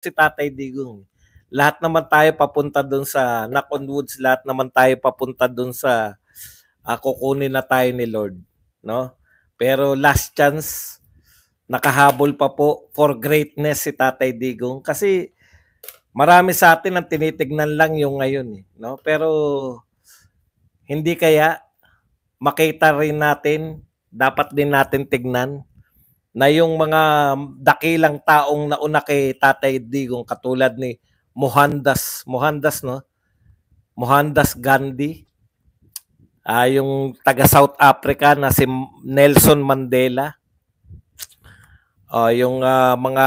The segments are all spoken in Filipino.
si Tatay Digong. Lahat naman tayo papunta doon sa knock on woods, lahat naman tayo papunta doon sa kukunin na tayo ni Lord, no? Pero last chance, nakahabol pa po for greatness si Tatay Digong kasi marami sa atin ang tinitignan lang yung ngayon, eh, no? Pero hindi kaya makita rin natin, dapat din natin tignan na yung mga dakilang taong nauna kay Tatay Digong katulad ni Mohandas no? Mohandas Gandhi, yung taga South Africa na si Nelson Mandela, yung mga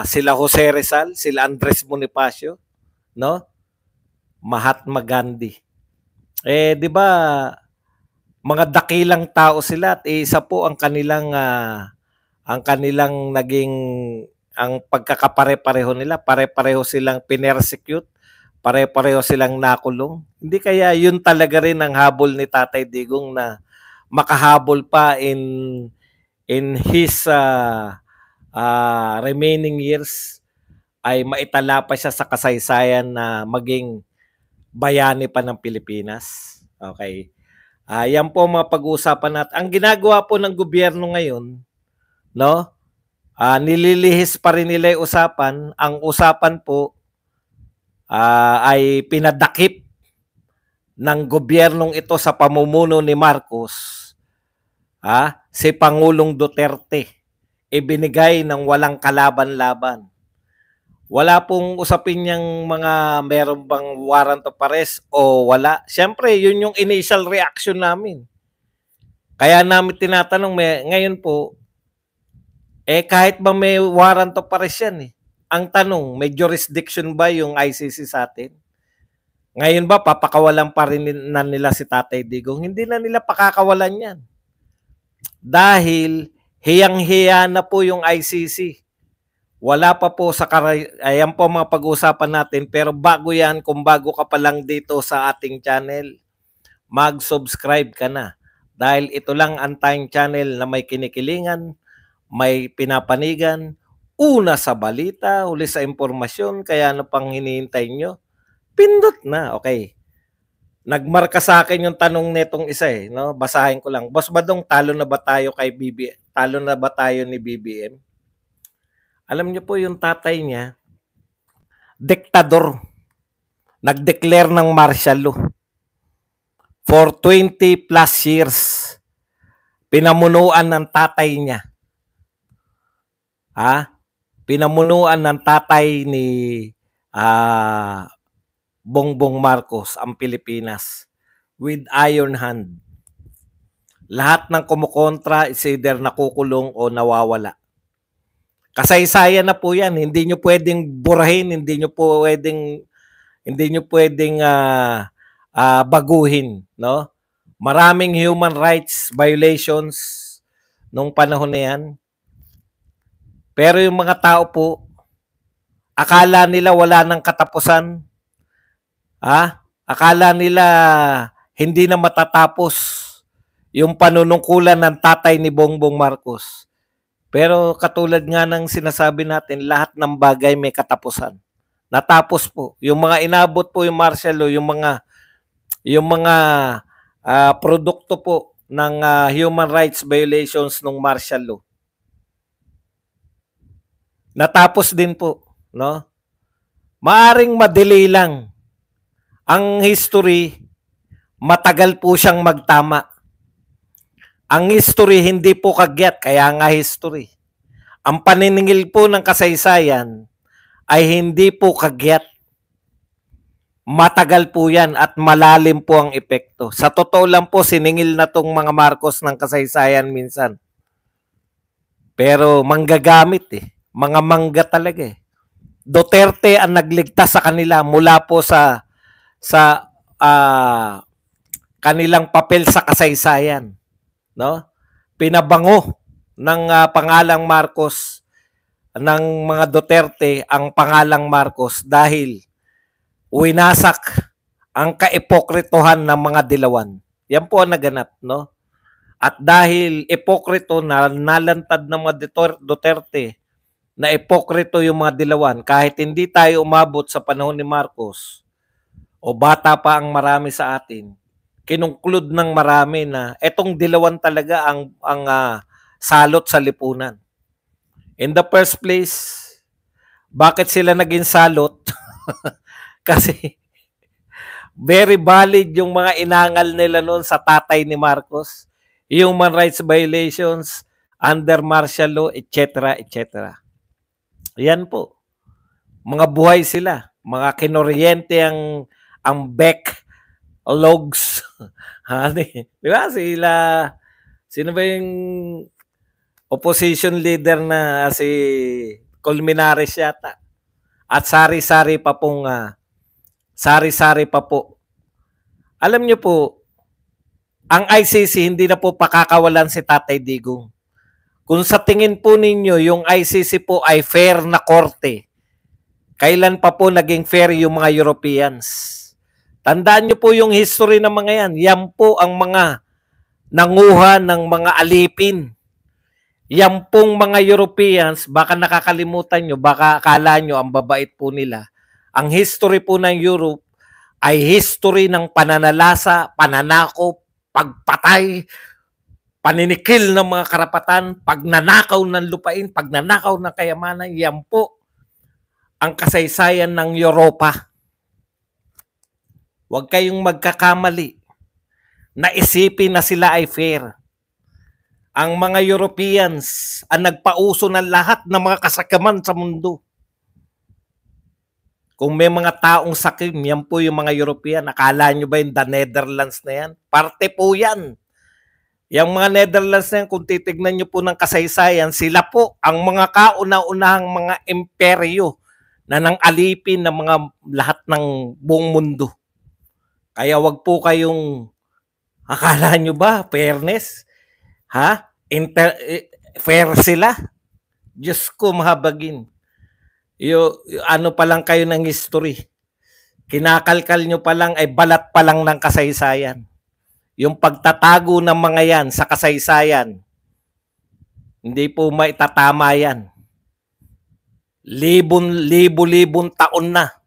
sila Jose Rizal, sila Andres Bonifacio, no? Mahatma Gandhi. Eh, 'di ba, mga dakilang tao sila at isa po ang kanilang naging ang pagkakapare-pareho nila, pare-pareho silang pinersecute, pare-pareho silang nakulong. Hindi kaya yun talaga rin ang habol ni Tatay Digong na makahabol pa in his remaining years ay maitala pa siya sa kasaysayan na maging bayani pa ng Pilipinas. Okay. Yan po mga pag-uusapan natin. Ang ginagawa po ng gobyerno ngayon, no? Nililihis pa rin nila yung usapan. Ang usapan po ay pinadakip ng gobyernong ito sa pamumuno ni Marcos. Si Pangulong Duterte ibinigay ng walang kalaban-laban. Wala pong usapin niyang mga meron bang warrant of arrest o wala. Siyempre, yun yung initial reaction namin. Kaya namin tinatanong, ngayon po, kahit ba may warrant of arrest yan, ang tanong, may jurisdiction ba yung ICC sa atin? Ngayon ba, papakawalan pa rin na nila si Tatay Digong? Hindi na nila pakakawalan yan. Dahil hiyang-hiya na po yung ICC. Wala pa po sa ayan po mga pag-uusapan natin, pero bago yan, kung bago ka pa lang dito sa ating channel, mag-subscribe ka na. Dahil ito lang ang tayong channel na may kinikilingan, may pinapanigan, una sa balita, huli sa impormasyon, kaya ano pang hinihintay nyo? Pindot na, okay. Nagmarka sa akin yung tanong netong isa no? Basahin ko lang. Boss Badong, talo na ba tayo kay BBM? Talo na ba tayo ni BBM? Alam niyo po yung tatay niya, diktador. Nag-declare ng martial law. For 20 plus years, pinamunuan ng tatay niya. Pinamunuan ng tatay ni Bongbong Marcos ang Pilipinas with iron hand. Lahat ng kumukontra is either nakukulong o nawawala. Kasaysayan na po yan. Hindi nyo pwedeng burahin, hindi nyo pwedeng baguhin, no? Maraming human rights violations nung panahon na yan. Pero yung mga tao po, akala nila wala nang katapusan. Akala nila hindi na matatapos yung panunungkulan ng tatay ni Bongbong Marcos. Pero katulad nga ng sinasabi natin, lahat ng bagay may katapusan. Natapos po. Yung mga inabot po yung martial law, yung mga produkto po ng human rights violations ng martial law. Natapos din po, no? Maaring madelay lang. Ang history, matagal po siyang magtama. Ang history hindi po kagyat, kaya nga history. Ang paniningil po ng kasaysayan ay hindi po kagyat. Matagal po yan at malalim po ang epekto. Sa totoo lang po, siningil na tong mga Marcos ng kasaysayan minsan. Pero manggagamit Mga mangga talaga Duterte ang nagligtas sa kanila mula po sa kanilang papel sa kasaysayan. No? Pinabango ng pangalang Marcos ng mga Duterte ang pangalang Marcos dahil winasak ang kaipokritohan ng mga dilawan. Yan po ang naganap, no? At dahil ipokrito na nalantad ng mga Duterte na ipokrito yung mga dilawan. Kahit hindi tayo umabot sa panahon ni Marcos o bata pa ang marami sa atin, kinunclude ng marami na etong dilawan talaga ang salot sa lipunan. In the first place, bakit sila naging salot? Kasi very valid yung mga inangal nila noon sa tatay ni Marcos. Human rights violations under martial law, etc., etc. Yan po. Mga buhay sila. Mga kinoryente ang back logs. Di ba? Sino ba yung opposition leader na si Colmenares yata? At sari-sari pa po. Alam niyo po, ang ICC hindi na po pakakawalan si Tatay Digong. Kung sa tingin po ninyo yung ICC po ay fair na korte, kailan pa po naging fair yung mga Europeans? Tandaan niyo po yung history ng mga yan. Yan po ang mga nanguha ng mga alipin. Yan pong mga Europeans, baka nakakalimutan nyo, baka akala nyo ang babait po nila. Ang history po ng Europe ay history ng pananalasa, pananakop, pagpatay, paninikil ng mga karapatan, pagnanakaw ng lupain, pagnanakaw ng kayamanan. Yan po ang kasaysayan ng Europa. Huwag kayong magkakamali na isipin na sila ay fair. Ang mga Europeans ang nagpauso ng lahat ng mga kasakaman sa mundo. Kung may mga taong sakim, yan po yung mga European. Akala nyo ba yung the Netherlands na yan? Parte po yan. Yung mga Netherlands na yan, kung titignan nyo po ng kasaysayan, sila po ang mga kauna-unahang mga imperyo na nang alipin ng mga lahat ng buong mundo. Kaya wag po kayong, akala nyo ba, fairness? Ha? Fair sila? Diyos ko, mahabagin. Ano pa lang kayo ng history. Kinakalkal nyo pa lang ay balat pa lang ng kasaysayan. Yung pagtatago ng mga yan sa kasaysayan, hindi po maitatama yan. Libo-libong taon na.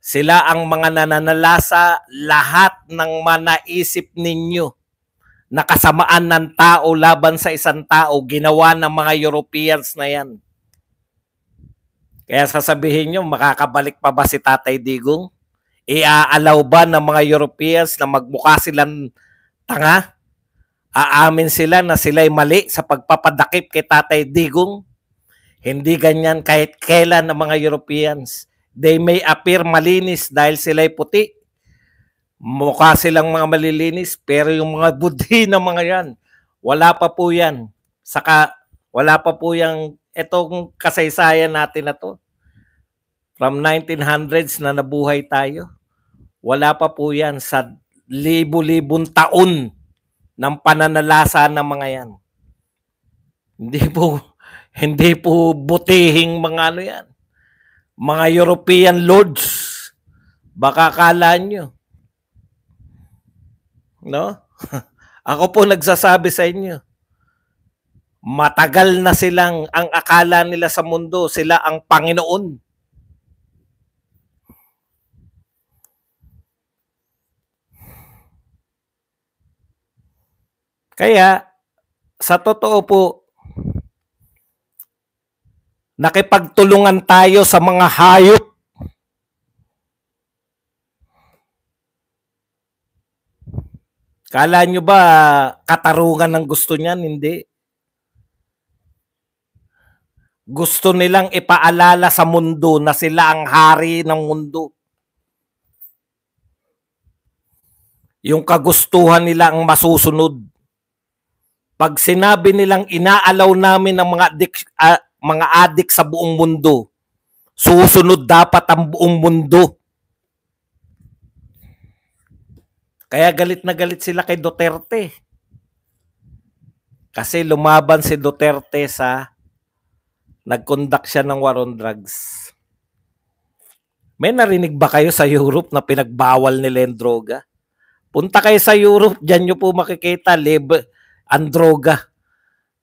Sila ang mga nananalasa, lahat ng manaisip ninyo na kasamaan ng tao laban sa isang tao, ginawa ng mga Europeans na yan. Kaya sasabihin nyo, makakabalik pa ba si Tatay Digong? Iaalaw ba ng mga Europeans na magmukha silang tanga? Aamin sila na sila'y mali sa pagpapadakip kay Tatay Digong? Hindi ganyan kahit kailan ng mga Europeans. They may appear malinis dahil sila'y puti. Mukha silang mga malilinis, pero yung mga budhi ng mga yan, wala pa po yan. Saka, wala pa po yung itong kasaysayan natin na to. From 1900s na nabuhay tayo, wala pa po yan sa libo-libong taon ng pananalasa ng mga yan. Hindi po butihing mga ano yan. Mga European lords. Baka akala nyo. No? Ako po nagsasabi sa inyo. Matagal na silang, ang akala nila sa mundo, sila ang Panginoon. Kaya, sa totoo po, nakipagtulungan tayo sa mga hayop. Kala nyo ba katarungan ang gusto niyan? Hindi. Gusto nilang ipaalala sa mundo na sila ang hari ng mundo. Yung kagustuhan nila ang masusunod. Pag sinabi nilang inaalaw namin ng mga adik sa buong mundo, susunod dapat ang buong mundo. Kaya galit na galit sila kay Duterte. Kasi lumaban si Duterte sa nag-conduct siya ng war on drugs. May narinig ba kayo sa Europe na pinagbawal nila yung droga? Punta kayo sa Europe, dyan nyo po makikita ang droga.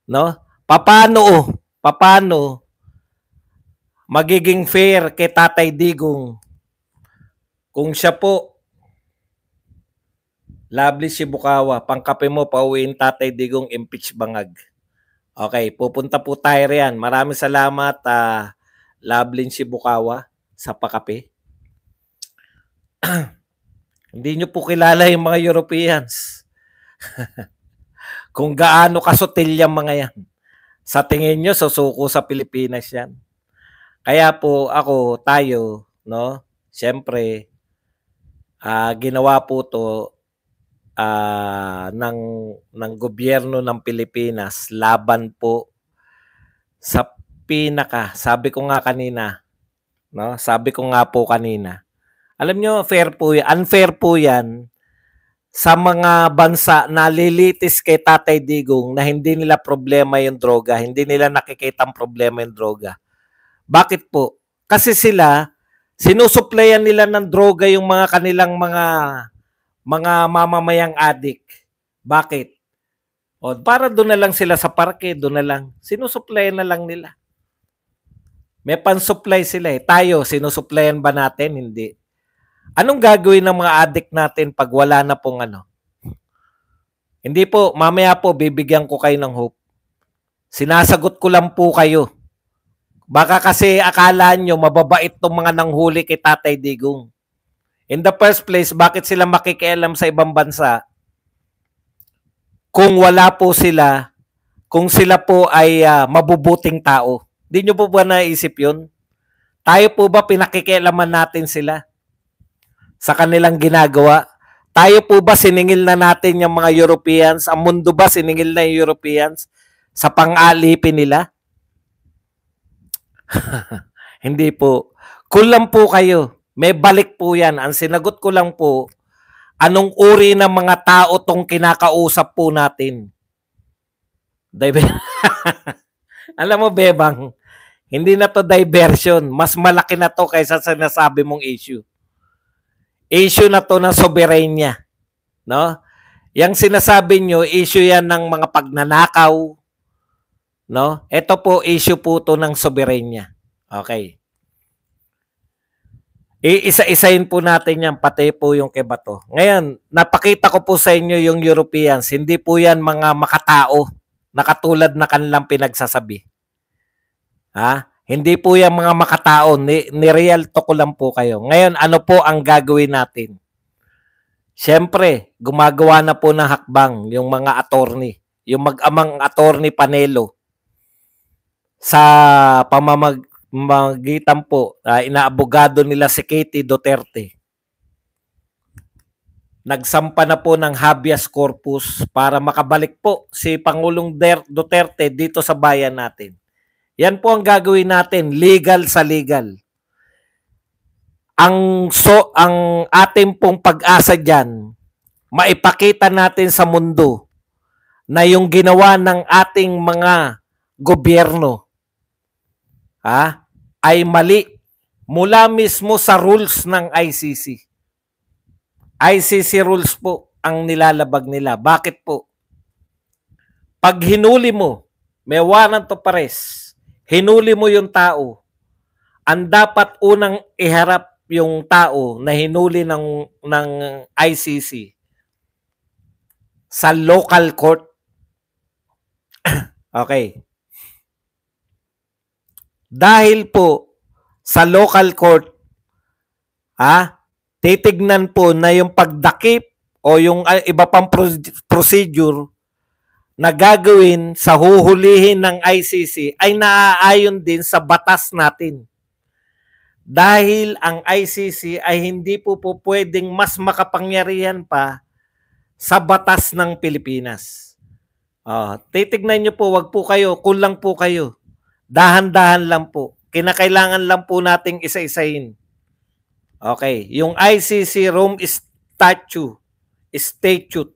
No? Paano magiging fair kay Tatay Digong kung siya po, Lovely Shibukawa, pangkape mo, pauwiin Tatay Digong, impeach bangag. Okay, pupunta po tayo riyan. Maraming salamat, Lovely Shibukawa, sa pakape. Hindi nyo po kilala yung mga Europeans. Kung gaano kasutil yung mga yan. Sa tingin nyo, susuko sa Pilipinas yan. Kaya po tayo, no? Siyempre, ginawa po to ng gobyerno ng Pilipinas laban po sa sabi ko nga kanina, no? Sabi ko nga po kanina. Alam nyo, fair po yan, unfair po yan sa mga bansa na lilitis kay Tatay Digong na hindi nila problema yung droga, hindi nila nakikita ang problema yung droga. Bakit po? Kasi sila, sinusuplayan nila ng droga yung mga kanilang mga mamamayang adik. Bakit? O, para doon na lang sila sa parke, doon na lang. Sinusuplayan na lang nila. May pan-supply sila eh. Tayo, sinusuplayan ba natin? Hindi. Anong gagawin ng mga adik natin pag wala na pong ano? Hindi po, mamaya po, bibigyan ko kayo ng hope. Sinasagot ko lang po kayo. Baka kasi akala nyo mababait tong mga nanghuli kay Tatay Digong. In the first place, bakit sila makikialam sa ibang bansa kung wala po sila, kung sila po ay mabubuting tao? Di nyo po ba naisip yun? Tayo po ba pinakikialaman natin sila sa kanilang ginagawa? Tayo po ba siningil na natin yung mga Europeans? Ang mundo ba siningil na yung Europeans sa pang-alipin nila? Hindi po. Kulang po kayo. May balik po yan. Ang sinagot ko lang po, anong uri ng mga tao tong kinakausap po natin? Alam mo, Bebang, hindi na to diversion. Mas malaki na to kaysa sa sinasabi mong issue. Issue na to ng soberanya. No? Yang sinasabi nyo, issue yan ng mga pagnanakaw. No? Ito po, issue po to ng soberanya. Okay. Iisa-isahin po natin yan, pati po yung kay Bato. Ngayon, napakita ko po sa inyo yung Europeans. Hindi po yan mga makatao na katulad na kanilang pinagsasabi. Ha? Hindi po yan mga makatao. Ni-real talk ko lang po kayo. Ngayon, ano po ang gagawin natin? Siyempre, gumagawa na po ng hakbang yung mga attorney. Yung mag-amang attorney Panelo sa pamamagitan po, inaabogado nila si Katie Duterte. Nagsampa na po ng habeas corpus para makabalik po si Pangulong Duterte dito sa bayan natin. Yan po ang gagawin natin, legal sa legal. Ang ating pong pag-asa diyan, maipakita natin sa mundo na yung ginawa ng ating mga gobyerno ay mali mula mismo sa rules ng ICC. ICC rules po ang nilalabag nila. Bakit po? Pag hinuli mo, may warrant of arrest, hinuli mo yung tao, ang dapat unang iharap yung tao na hinuli ng ICC sa local court. Okay. Dahil po sa local court, titignan po na yung pagdakip o yung iba pang procedure na gagawin sa huhulihin ng ICC ay naaayon din sa batas natin. Dahil ang ICC ay hindi po pwedeng mas makapangyarihan pa sa batas ng Pilipinas. Titignan nyo po, wag po kayo, kulang po kayo. Dahan-dahan lang po. Kinakailangan lang po nating isa-isahin. Okay. Yung ICC Rome Statute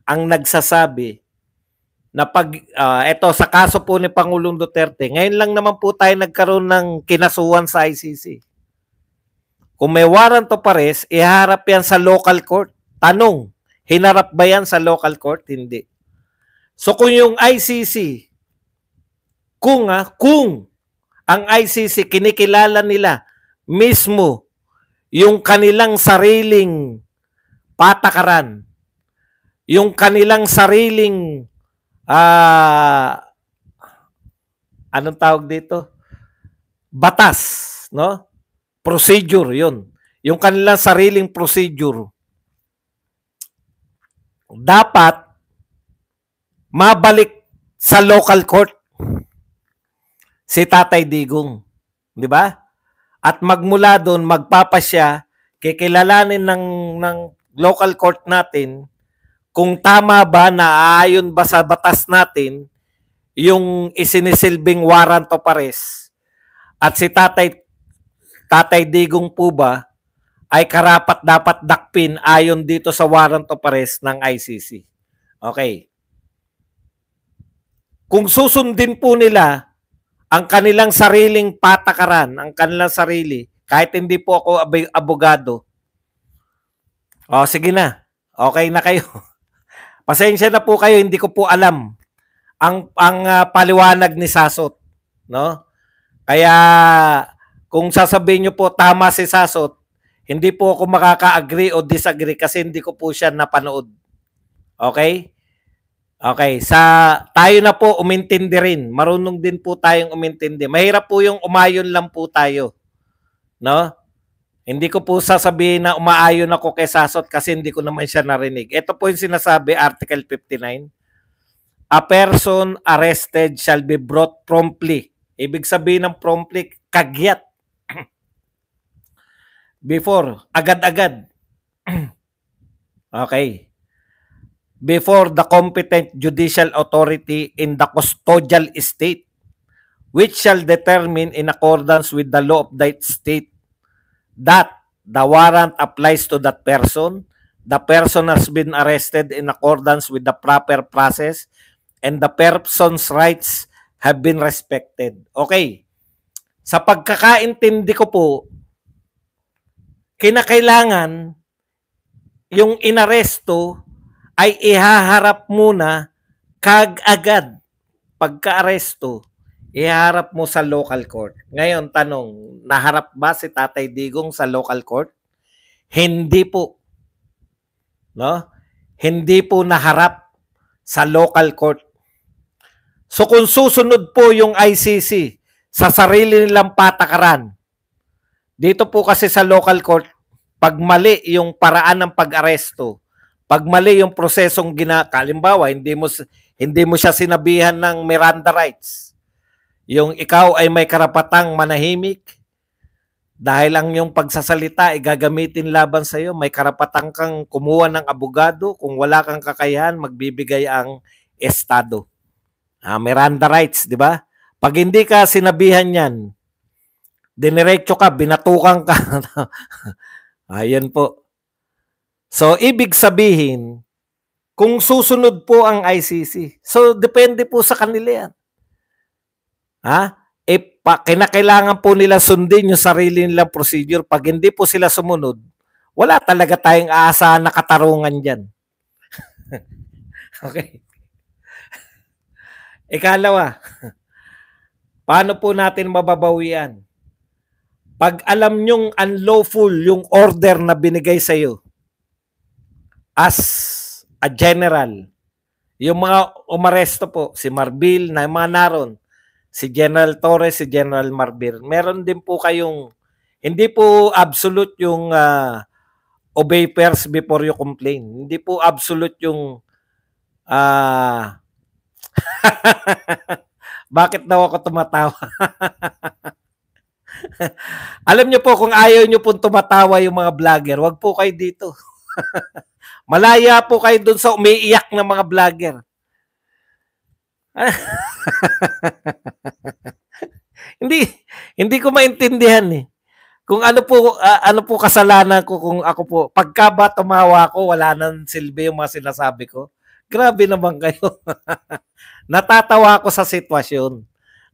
ang nagsasabi na pag, eto sa kaso po ni Pangulong Duterte, ngayon lang naman po tayo nagkaroon ng kinasuhan sa ICC. Kung may warrant of arrest, iharap yan sa local court. Tanong, hinarap ba yan sa local court? Hindi. So kung yung ICC, kung Ang ICC, kinikilala nila mismo yung kanilang sariling patakaran, yung kanilang sariling anong tawag dito? Batas, no? Procedure, yun. Yung kanilang sariling procedure. Dapat mabalik sa local court si Tatay Digong, di ba? At magmula doon magpapasya, kikilalanin ng local court natin kung tama ba, naaayon ba sa batas natin yung isinisilbing warrant of arrest at si Tatay Digong po ba ay karapat dapat dakpin ayon dito sa warrant of arrest ng ICC. Okay. Kung susundin po nila ang kanilang sariling patakaran, ang kanilang sarili, kahit hindi po ako abogado, sige na, okay na kayo. Pasensya na po kayo, hindi ko po alam ang paliwanag ni Sasot, no? Kaya kung sasabihin niyo po tama si Sasot, hindi po ako makaka-agree o disagree kasi hindi ko po siya napanood. Okay? Okay, tayo na po umintindi rin. Marunong din po tayong umintindi. Mahirap po yung umayon lang po tayo, no? Hindi ko po sasabihin na umaayon ako kay Sasot kasi hindi ko naman siya narinig. Ito po yung sinasabi, Article 59. A person arrested shall be brought promptly. Ibig sabihin ng promptly, kagyat. Before, agad-agad. Okay. Before the competent judicial authority in the custodial state, which shall determine in accordance with the law of that state that the warrant applies to that person, the person has been arrested in accordance with the proper process, and the person's rights have been respected. Okay. Sa pagkakaintindi ko po, kinakailangan yung inaresto ay ihaharap muna kag-agad. Pagka-aresto, iharap mo sa local court. Ngayon, tanong, naharap ba si Tatay Digong sa local court? Hindi po. No? Hindi po naharap sa local court. So kung susunod po yung ICC sa sarili nilang patakaran, dito po kasi sa local court, pag mali yung paraan ng pag-aresto, pag mali yung prosesong halimbawa, hindi mo siya sinabihan ng Miranda rights. Yung ikaw ay may karapatang manahimik dahil ang yung pagsasalita ay gagamitin laban sa iyo, may karapatang kang kumuha ng abogado, kung wala kang kakayahan, magbibigay ang estado. Miranda rights, di ba? Pag hindi ka sinabihan yan, diniretso ka, binatukan ka. Ayan po. So, ibig sabihin, kung susunod po ang ICC, so depende po sa kanila yan. Kinakailangan po nila sundin yung sarili nilang procedure. Pag hindi po sila sumunod, wala talaga tayong aasahan na katarungan dyan. Okay. Ikalawa, paano po natin mababawian? Pag alam nyong unlawful yung order na binigay sa iyo, as a general, yung mga umaresto po, si Marbil, na mga naroon, si General Torres, si General Marbil, meron din po kayong, hindi po absolute yung obey first before you complain. Hindi po absolute yung bakit daw ako tumatawa? Alam niyo po, kung ayaw niyo pong tumatawa yung mga vlogger, wag po kayo dito. Malaya po kayo dun sa umiiyak ng mga vlogger. Hindi ko maintindihan eh. Kung ano po kasalanan ko kung ako po, pagka ba tumawa ko, wala nang silbi yung mga sinasabi ko. Grabe naman kayo. Natatawa ako sa sitwasyon.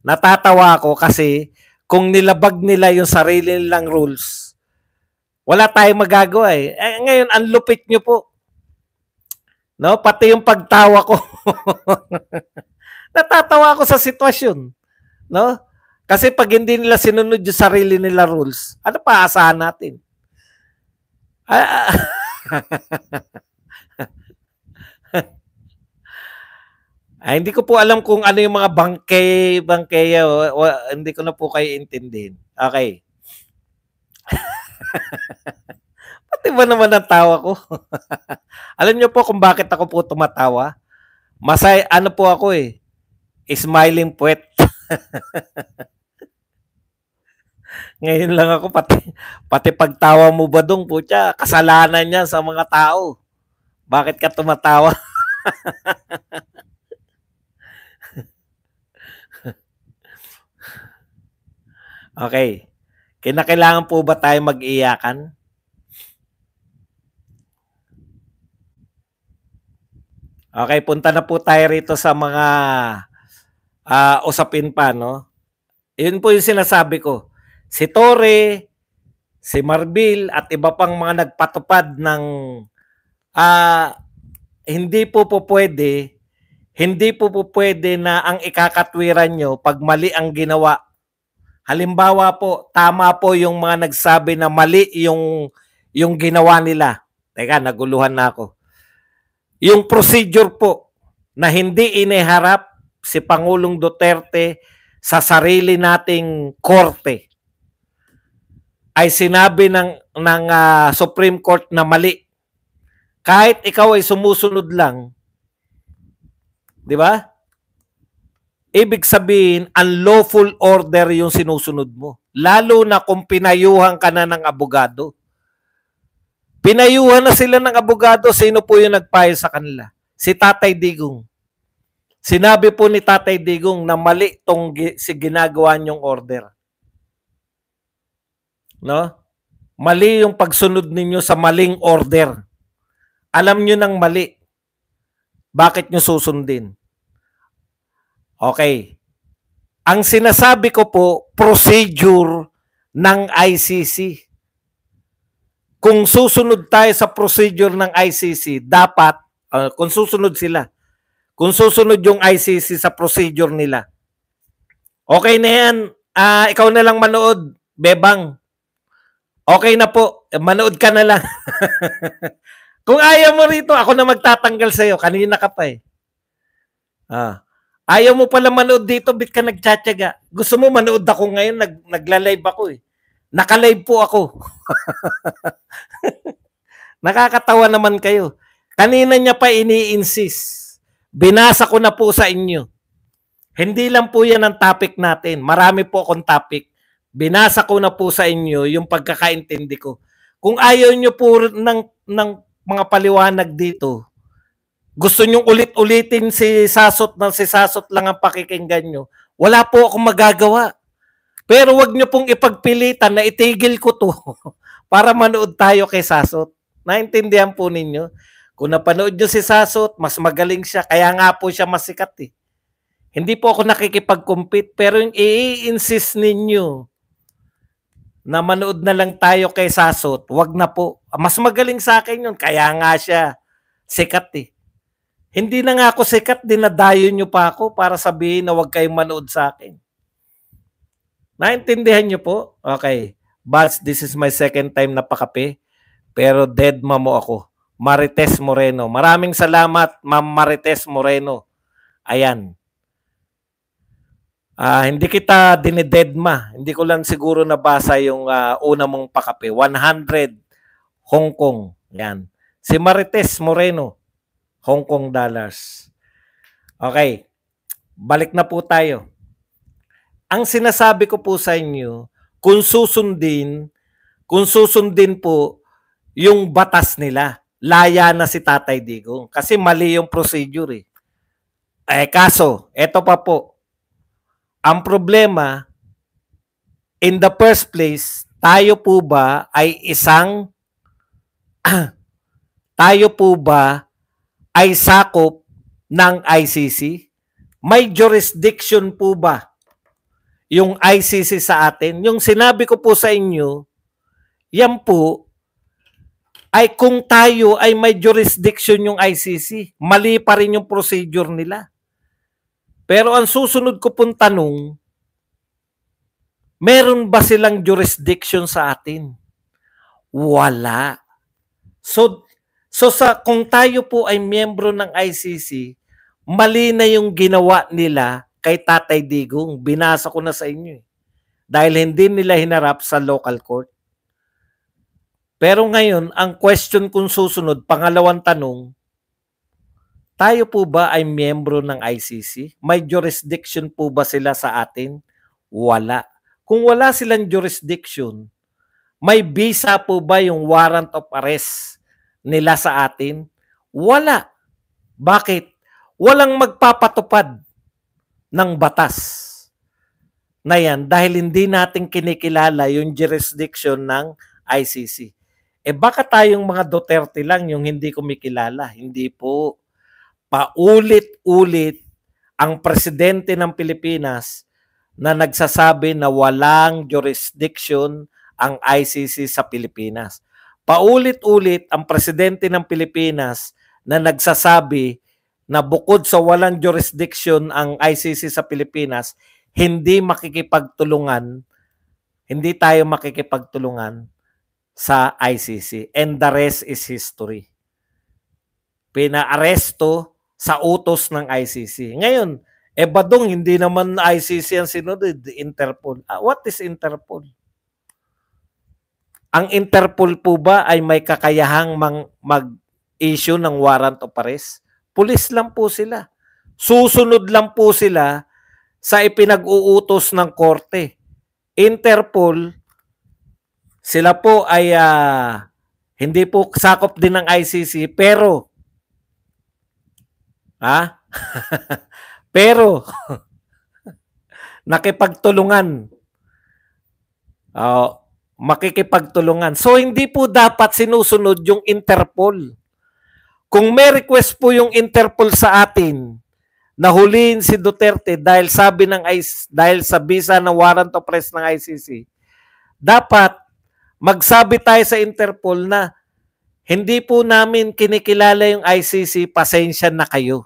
Natatawa ako kasi kung nilabag nila yung sarili nilang rules, wala tayong magagawa eh. Ngayon, ang lupit nyo po. No, pati yung pagtawa ko. Natatawa ako sa sitwasyon. No? Kasi pag hindi nila sinunod yung sarili nila rules, ano pa aasahan natin? Hindi ko po alam kung ano yung mga bangkeya, hindi ko na po kayo intindihin. Okay. Pati ba naman ang tawa ko? Alam niyo po kung bakit ako po tumatawa? Ano po ako eh, smiling puwet. Ngayon lang ako, pati pagtawa mo ba dong, putya, kasalanan niya sa mga tao. Bakit ka tumatawa? Okay. Kinakailangan po ba tayo mag-iyakan? Okay, punta na po tayo rito sa mga usapin pa, no? Yun po yung sinasabi ko. Si Torre, si Marbil, at iba pang mga nagpatupad ng hindi po pwede na ang ikakatwiran nyo pag mali ang ginawa. Halimbawa po, tama po yung mga nagsabi na mali yung ginawa nila. Teka, naguluhan na ako. Yung procedure po na hindi iniharap si Pangulong Duterte sa sarili nating korte ay sinabi ng Supreme Court na mali. Kahit ikaw ay sumusunod lang, di ba? Ibig sabihin, unlawful order yung sinusunod mo. Lalo na kung pinayuhan ka na ng abogado. Pinayuhan na sila ng abogado, sino po yung nagpayo sa kanila? Si Tatay Digong. Sinabi po ni Tatay Digong na mali tong ginagawa niyong order. No? Mali yung pagsunod ninyo sa maling order. Alam niyo nang mali. Bakit niyo susundin? Okay. Ang sinasabi ko po, procedure ng ICC. Kung susunod tayo sa procedure ng ICC, dapat, kung susunod sila, kung susunod yung ICC sa procedure nila, okay na yan. Ikaw na lang manood, Bebang. Okay na po, manood ka na lang. Kung ayaw mo rito, ako na magtatanggal sa'yo. Kanina ka pa eh. Ayaw mo pala manood dito, bit ka nagtsatsaga. Gusto mo manood ako ngayon, nagla-live ako eh. Naka-live po ako. Nakakatawa naman kayo. Kanina niya pa ini-insist. Binasa ko na po sa inyo. Hindi lang po yan ang topic natin. Marami po akong topic. Binasa ko na po sa inyo yung pagkakaintindi ko. Kung ayaw nyo po ng mga paliwanag dito, gusto nyong ulit-ulitin si Sasot lang ang pakikinggan nyo, wala po akong magagawa. Pero wag nyo pong ipagpilitan na itigil ko to para manood tayo kay Sasot. Naintindihan po ninyo? Kung napanood nyo si Sasot, mas magaling siya. Kaya nga po siya masikat eh. Hindi po ako nakikipag-compete. Pero yung i-insist ninyo na manood na lang tayo kay Sasot, wag na po. Mas magaling sa akin yun. Kaya nga siya sikat eh. Hindi na nga ako sikat, dinadayo nyo pa ako para sabihin na wag kayong manood sa akin. Naintindihan nyo po? Okay. But this is my second time na pakape. Pero dead mo ako. Marites Moreno. Maraming salamat, Ma'am Marites Moreno. Ayan. Hindi kita dinidedma. Hindi ko lang siguro nabasa yung una mong pakape. 100 Hong Kong. Yan. Si Marites Moreno. Hong Kong dollars. Okay. Balik na po tayo. Ang sinasabi ko po sa inyo, kung susundin po yung batas nila, laya na si Tatay Digong. Kasi mali yung procedure eh. Kaso, eto pa po. Ang problema, in the first place, tayo po ba ay sakop ng ICC? May jurisdiction po ba yung ICC sa atin? Yung sinabi ko po sa inyo, yan po, ay kung tayo ay may jurisdiction yung ICC, mali pa rin yung procedure nila. Pero ang susunod ko pong tanong, Meron ba silang jurisdiction sa atin? Wala. So kung tayo po ay miyembro ng ICC, mali na yung ginawa nila kay Tatay Digong. Binasa ko na sa inyo. Dahil hindi nila hinarap sa local court. Pero ngayon, ang question kung susunod, pangalawang tanong, tayo po ba ay miyembro ng ICC? May jurisdiction po ba sila sa atin? Wala. Kung wala silang jurisdiction, may visa po ba yung warrant of arrest nila sa atin? Wala. Bakit? Walang magpapatupad ng batas na yan dahil hindi natin kinikilala yung jurisdiction ng ICC. Baka tayong mga Duterte lang yung hindi kumikilala. Hindi po. Paulit-ulit ang presidente ng Pilipinas na nagsasabi na walang jurisdiction ang ICC sa Pilipinas. Paulit-ulit ang presidente ng Pilipinas na nagsasabi na bukod sa walang jurisdiction ang ICC sa Pilipinas, hindi tayo makikipagtulungan sa ICC. And the rest is history. Pinaaresto sa utos ng ICC. Ngayon, Badong, hindi naman ICC ang sinunod, Interpol. What is Interpol? Ang Interpol po ba ay may kakayahang mag-issue ng warrant of arrest? Pulis lang po sila. Susunod lang po sila sa ipinag-uutos ng korte. Interpol, sila po ay hindi po sakop din ng ICC, pero pero nakipagtulungan. Makikipagtulungan. So hindi po dapat sinusunod yung Interpol. Kung may request po yung Interpol sa atin na huliin si Duterte dahil sa visa ng warrant of arrest ng ICC, dapat magsabi tayo sa Interpol na hindi po namin kinikilala yung ICC, pasensya na kayo.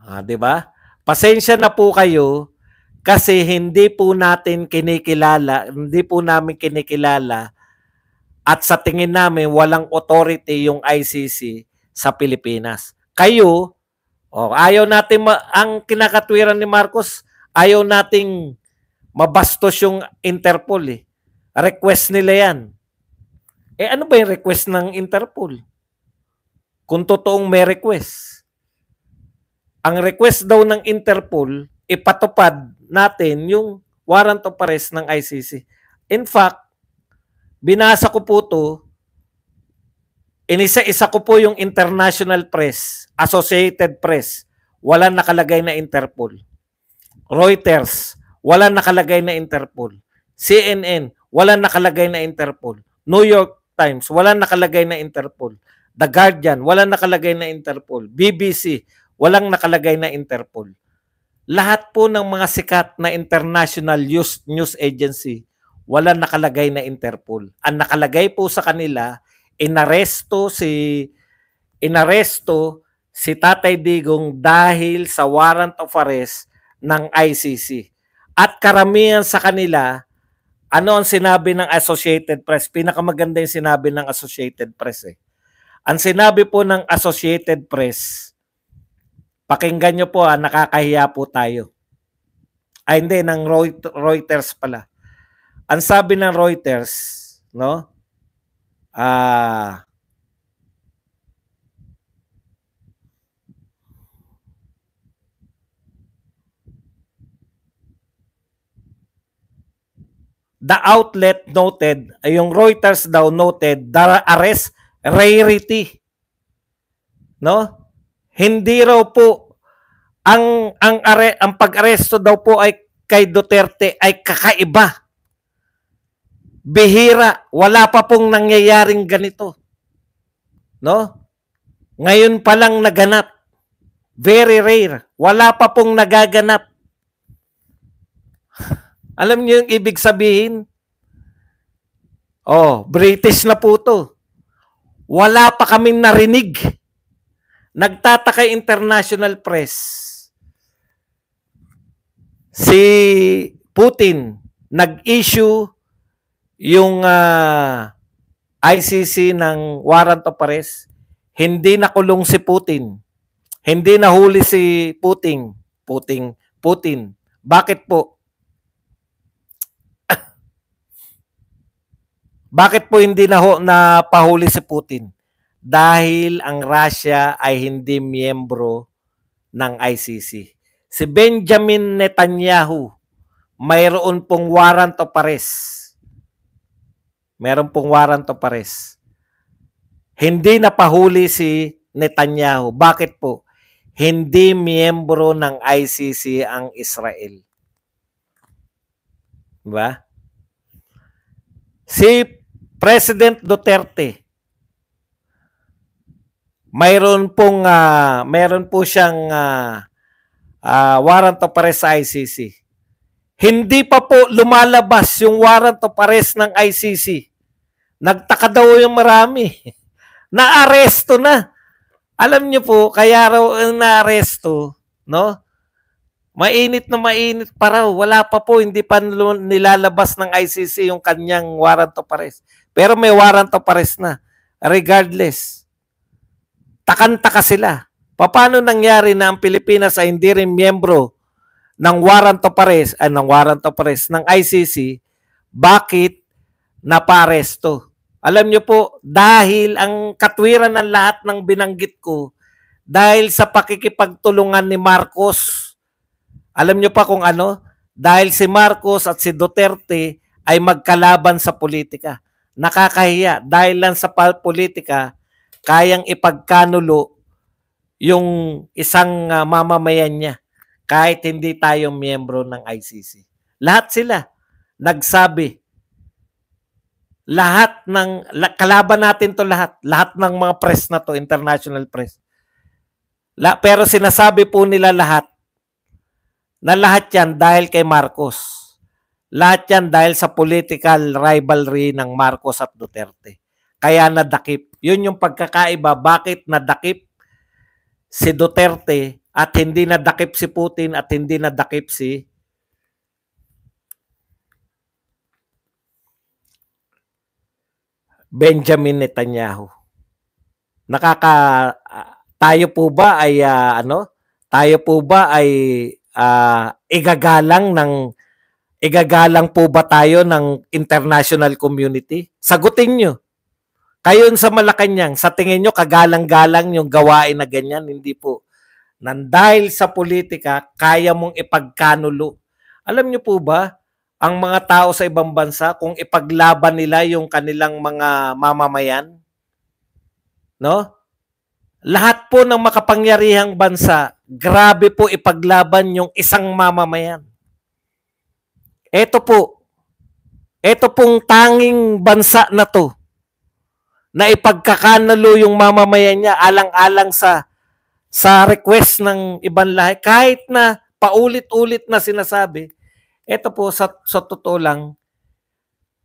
'Di ba? Pasensya na po kayo kasi hindi po namin kinikilala at sa tingin namin walang authority yung ICC sa Pilipinas. Kayo, ayaw natin ang kinakatwiran ni Marcos, ayaw nating mabastos yung Interpol . Request nila yan. Ano ba yung request ng Interpol? Kung totoong may request. Ang request daw ng Interpol, ipatupad natin yung warrant of arrest ng ICC. In fact, binasa ko po ito, inisa-isa ko po yung international press, Associated Press, walang nakalagay na Interpol. Reuters, walang nakalagay na Interpol. CNN, walang nakalagay na Interpol. New York Times, walang nakalagay na Interpol. The Guardian, walang nakalagay na Interpol. BBC, walang nakalagay na Interpol. Lahat po ng mga sikat na international news agency, walang nakalagay na Interpol. Ang nakalagay po sa kanila, inaresto si Tatay Digong dahil sa warrant of arrest ng ICC. At karamihan sa kanila, ano ang sinabi ng Associated Press? Pinakamaganda yung sinabi ng Associated Press . Ang sinabi po ng Associated Press, pakinggan nyo po, nakakahiya po tayo. Hindi, ng Reuters pala. Ang sabi ng Reuters, no? The outlet noted, yung Reuters daw noted, the arrest rarity. No? Hindi raw po ang pag-aresto daw po ay kay Duterte ay kakaiba. Bihira, wala pa pong nangyayaring ganito. No? Ngayon pa lang naganap. Very rare. Wala pa pong nagaganap. Alam niyo yung ibig sabihin? British na po to. Wala pa kaming narinig. Nagtataka international press. Si Putin, nag-issue yung ICC ng warrant of arrest, hindi nakulong si Putin. Hindi nahuli si Putin. Bakit po? Bakit po hindi napahuli si Putin? Dahil ang Russia ay hindi miyembro ng ICC. Si Benjamin Netanyahu, mayroon pong warrant of arrest. Meron pong warrant of arrest. Hindi napahuli si Netanyahu. Bakit po? Hindi miyembro ng ICC ang Israel. Diba? Si President Duterte, mayroon po siyang warrant of arrest sa ICC. Hindi pa po lumalabas yung warrant of arrest ng ICC. Nagtaka daw yung marami. Naaresto na. Alam niyo po, kaya raw naaresto, no? Mainit na mainit pa raw. Wala pa po, hindi pa nilalabas ng ICC yung kanyang warrant of arrest. Pero may warrant of arrest na. Regardless. Takan-taka sila. Paano nangyari na ang Pilipinas ay hindi rin miyembro ng warrant of arrest, ng ICC? Bakit naparesto? Alam niyo po, dahil ang katwiran ng lahat ng binanggit ko, dahil sa pakikipagtulungan ni Marcos. Alam niyo pa kung ano? Dahil si Marcos at si Duterte ay magkalaban sa politika. Nakakahiya. Dahil lang sa politika, kayang ipagkanulo yung isang mamamayan niya kahit hindi tayo miyembro ng ICC. Lahat sila nagsabi. Lahat ng, kalaban natin to lahat ng mga press na to, international press. Pero sinasabi po nila lahat na lahat yan dahil kay Marcos. Lahat yan dahil sa political rivalry ng Marcos at Duterte. Kaya nadakip. Yun yung pagkakaiba. Bakit nadakip si Duterte at hindi nadakip si Putin at hindi nadakip si Benjamin Netanyahu. Tayo po ba ay igagalang po ba tayo ng international community? Sagutin nyo. Kayo sa Malacanang, sa tingin nyo kagalang-galang yung gawain na ganyan? Hindi po. Dahil sa politika, kaya mong ipagkanulo. Alam nyo po ba, ang mga tao sa ibang bansa, kung ipaglaban nila yung kanilang mga mamamayan, no? Lahat po ng makapangyarihang bansa, grabe po ipaglaban yung isang mamamayan. Ito pong tanging bansa na to, na ipagkakanulo yung mamamayan niya alang-alang sa request ng ibang lahi. Kahit na paulit-ulit na sinasabi, ito po sa totoo lang,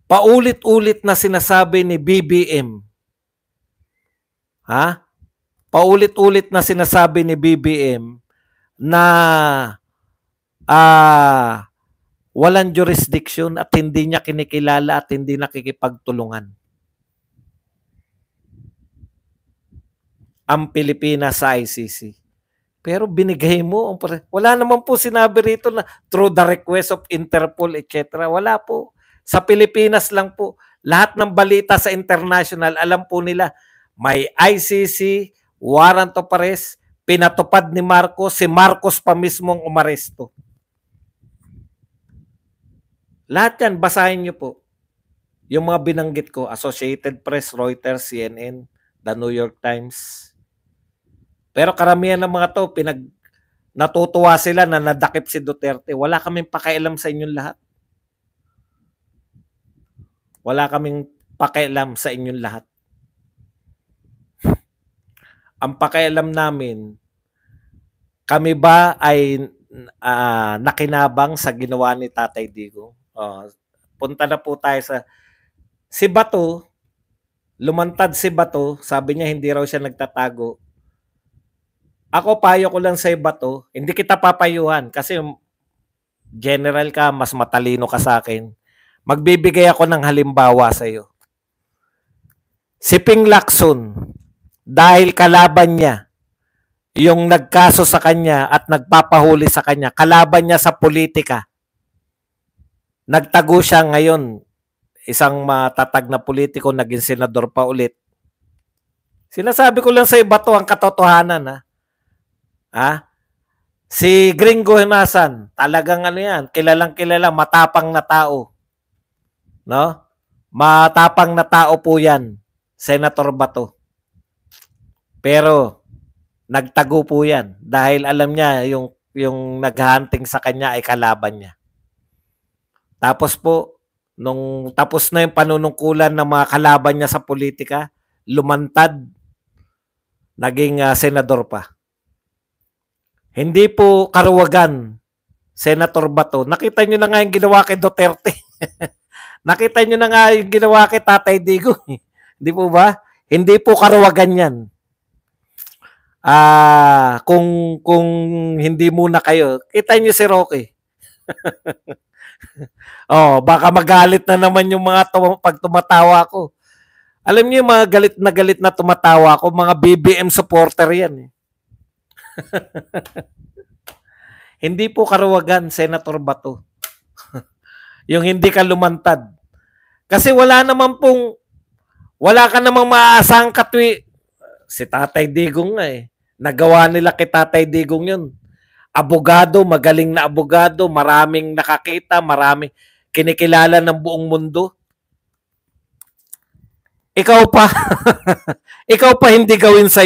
paulit-ulit na sinasabi ni BBM. Paulit-ulit na sinasabi ni BBM na walang jurisdiction at hindi niya kinikilala at hindi nakikipagtulungan ang Pilipinas sa ICC. Pero binigay mo. Wala naman po sinabi rito na through the request of Interpol, etc. Wala po. Sa Pilipinas lang po. Lahat ng balita sa international, alam po nila, may ICC, warrant of arrest, pinatupad ni Marcos, si Marcos pa mismong umaresto. Lahat yan, basahin nyo po. Yung mga binanggit ko, Associated Press, Reuters, CNN, The New York Times. Pero karamihan ng mga to, natutuwa sila na nadakip si Duterte. Wala kaming pakialam sa inyong lahat. Wala kaming pakialam sa inyong lahat. Ang pakialam namin, kami ba ay nakinabang sa ginawa ni Tatay Digong? Punta na po tayo sa si Bato. Lumantad si Bato, sabi niya hindi raw siya nagtatago. Ako payo ko lang sa Bato, hindi kita papayuhan kasi General ka, mas matalino ka sa akin. Magbibigay ako ng halimbawa sa iyo. Si Ping Lacson, dahil kalaban niya, yung nagkaso sa kanya at nagpapahuli sa kanya, kalaban niya sa politika. Nagtago siya ngayon, isang matatag na politiko, naging senador pa ulit. Sinasabi ko lang sa iba to ang katotohanan, ha? Ha? Si Gringo Himasan, talagang ano yan, kilalang kilala, matapang na tao. No? Matapang na tao po yan, Senator Bato. Pero nagtago po yan dahil alam niya yung naghahunting sa kanya ay kalaban niya. Tapos po, nung tapos na yung panunungkulan ng mga kalaban niya sa politika, lumantad, naging senador pa. Hindi po karuwagan, Senator Bato. Nakita niyo na nga yung ginawa kay Duterte. Nakita niyo na nga yung ginawa kay Tatay Digong. Hindi po ba? Hindi po karuwagan yan. Kung hindi muna kayo, kita niyo si Rocky. Oh, baka magalit na naman yung mga pag tumatawa ko. Alam niyo yung mga galit na tumatawa ko, mga BBM supporter yan. Hindi po karuwagan, Senator Bato. Yung hindi ka lumantad. Kasi wala ka namang maaasang katwi. Si Tatay Digong nga eh. Nagawa nila kay Tatay Digong yun. Abogado, magaling na abogado, maraming nakakita, maraming kinikilala ng buong mundo. Ikaw pa, ikaw pa hindi gawin sa'yo.